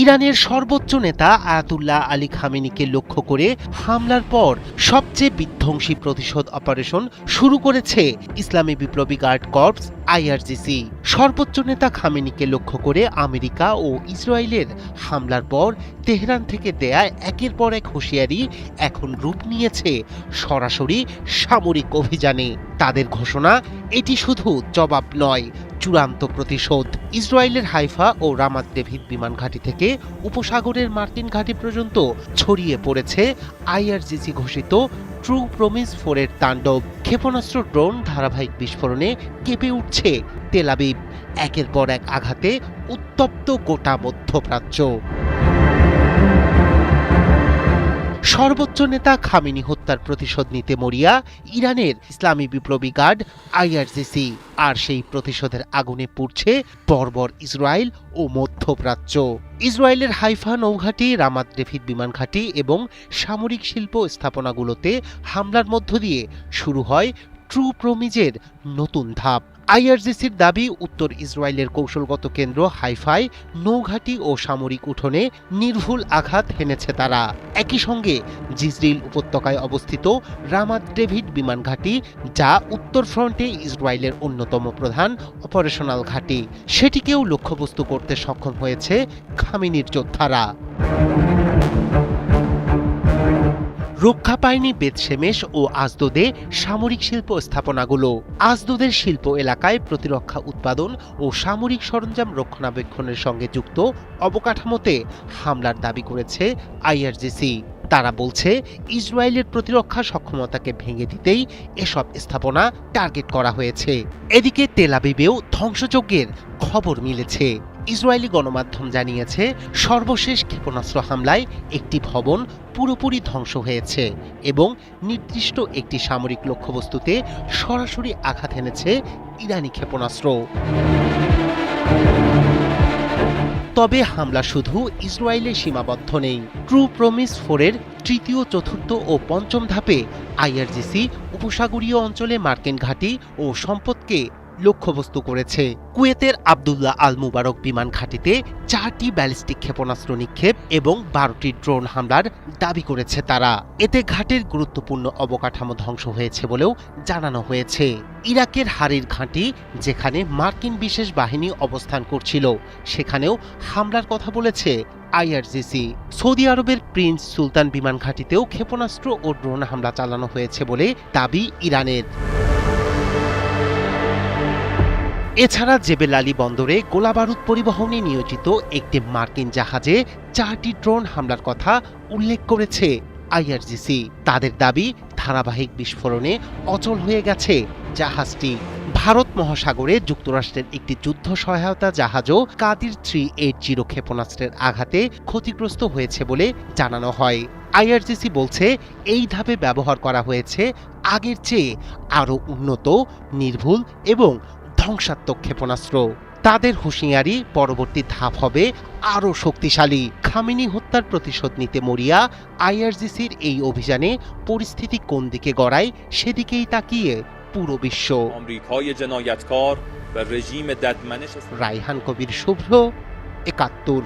ইরানের সর্বোচ্চ নেতা আয়াতুল্লাহ আলী খামেনিকে লক্ষ্য করে হামলার পর সবচেয়ে বিধ্বংসী প্রতিশোধ অপারেশন শুরু করেছে ইসলামী বিপ্লবী গার্ড কর্পস আইআরজিসি। সর্বোচ্চ নেতা খামেনিকে লক্ষ্য করে আমেরিকা ও ইসরায়েলের হামলার পর তেহরান থেকে দেয়া একের পর এক হুঁশিয়ারি এখন রূপ নিয়েছে সরাসরি সামরিক অভিযানে। তাদের ঘোষণা, এটি শুধু জবাব নয়, চূড়ান্ত প্রতিশোধ। ইসরায়েলের হাইফা ও রামাত ডেভিড বিমান ঘাঁটি থেকে উপসাগরের মার্কিন ঘাঁটি পর্যন্ত ছড়িয়ে পড়েছে আইআরজিসি ঘোষিত ট্রু প্রমিস 4 এর তাণ্ডব। ক্ষেপণাস্ত্র, ড্রোন, ধারাবাহিক বিস্ফোরণে কেঁপে উঠছে তেল আবিব। একের পর এক আঘাতে উত্তপ্ত গোটা মধ্যপ্রাচ্য। সর্বোচ্চ নেতা খামেনি হত্যার প্রতিশোধ নিতে মরিয়া ইরানের ইসলামী বিপ্লবী গার্ড আইআরজিসি, আর সেই প্রতিশোধের আগুনে পুড়ছে বর্বর ইসরায়েল ও মধ্যপ্রাচ্য। ইসরায়েলের হাইফা নৌঘাঁটি, রামাত ডেভিড বিমান ঘাঁটি এবং সামরিক শিল্প স্থাপনাগুলোতে হামলার মধ্য দিয়ে শুরু হয় ট্রু প্রমিজের নতুন ধাপ। আইআরজিসির দাবি, উত্তর ইসরায়েলের কৌশলগত কেন্দ্র হাইফায় নৌঘাঁটি ও সামরিক উঠোনে নির্ভুল আঘাত হেনেছে তারা। একই সঙ্গে জিজরিল উপত্যকায় অবস্থিত রামাত ডেভিড বিমান ঘাঁটি, যা উত্তর ফ্রন্টে ইসরায়েলের অন্যতম প্রধান অপারেশনাল ঘাঁটি, সেটিকেও লক্ষ্যবস্তু করতে সক্ষম হয়েছে খামেনির যোদ্ধারা। রক্ষা পায়নি বেতশেমেশ ও আজদোদে সামরিক শিল্প স্থাপনাগুলো। আজদোদের শিল্প এলাকায় প্রতিরক্ষা উৎপাদন ও সামরিক সরঞ্জাম রক্ষণাবেক্ষণের সঙ্গে যুক্ত অবকাঠামোতে হামলার দাবি করেছে আইআরজিসি। তারা বলছে, ইসরায়েলের প্রতিরক্ষা সক্ষমতাকে ভেঙে দিতেই এসব স্থাপনা টার্গেট করা হয়েছে। এদিকে তেল আবিবেও ধ্বংসযজ্ঞের খবর মিলেছে। ইসরায়েলি গণমাধ্যম জানিয়েছে, সর্বশেষ ক্ষেপণাস্ত্র হামলায় একটি ভবন পুরোপুরি ধ্বংস হয়েছে এবং নির্দিষ্ট একটি সামরিক লক্ষ্যবস্তুতে সরাসরি আঘাত এনেছে ইরানি ক্ষেপণাস্ত্র। তবে হামলা শুধু ইসরায়েলে সীমাবদ্ধ নেই। ট্রু প্রমিস 4 এর তৃতীয়, চতুর্থ ও পঞ্চম ধাপে আইআরজিসি উপসাগরীয় অঞ্চলে মার্কিন ঘাঁটি ও সম্পদকে লক্ষ্যবস্তু করেছে। কুয়েতের আবদুল্লাহ আল মুবারক বিমান ঘাঁটিতে 4টি ব্যালিস্টিক ক্ষেপণাস্ত্র নিক্ষেপ এবং 12টি ড্রোন হামলার দাবি করেছে তারা। এতে ঘাটের গুরুত্বপূর্ণ অবকাঠামো ধ্বংস হয়েছে বলেও জানানো হয়েছে। ইরাকের হারির ঘাঁটি, যেখানে মার্কিন বিশেষ বাহিনী অবস্থান করছিল, সেখানেও হামলার কথা বলেছে আইআরজিসি। সৌদি আরবের প্রিন্স সুলতান বিমান ঘাঁটিতেও ক্ষেপণাস্ত্র ও ড্রোন হামলা চালানো হয়েছে বলে দাবি ইরানের। এছাড়া জেবেল আলী বন্দরে গোলাবারুদ পরিবহনে নিয়োজিত একটি মার্কিন জাহাজে 4টি ড্রোন হামলার কথা উল্লেখ করেছে আইআরজিসি। তাদের দাবি, ধারাবাহিক বিস্ফোরণে অচল হয়ে গেছে জাহাজটি। ভারত মহাসাগরে যুক্তরাষ্ট্রের একটি যুদ্ধ সহায়তা জাহাজও কাদির 380 ক্ষেপণাস্ত্রের আঘাতে ক্ষতিগ্রস্ত হয়েছে বলে জানানো হয়। আইআরজিসি বলছে, এই ধাপে ব্যবহার করা হয়েছে আগের চেয়ে আরও উন্নত, নির্ভুল এবং ধ্বংসাত্মক ক্ষেপণাস্ত্র। তাদের হুঁশিয়ারি, পরবর্তী ধাপ হবে আরও শক্তিশালী। খামেনি হত্যার প্রতিশোধ নিতে মরিয়া আইআরজিসির এই অভিযানে পরিস্থিতি কোন দিকে গড়ায়, সেদিকেই তাকিয়ে পুরো বিশ্ব। রায়হান কবির, শুভ্র, ৭১।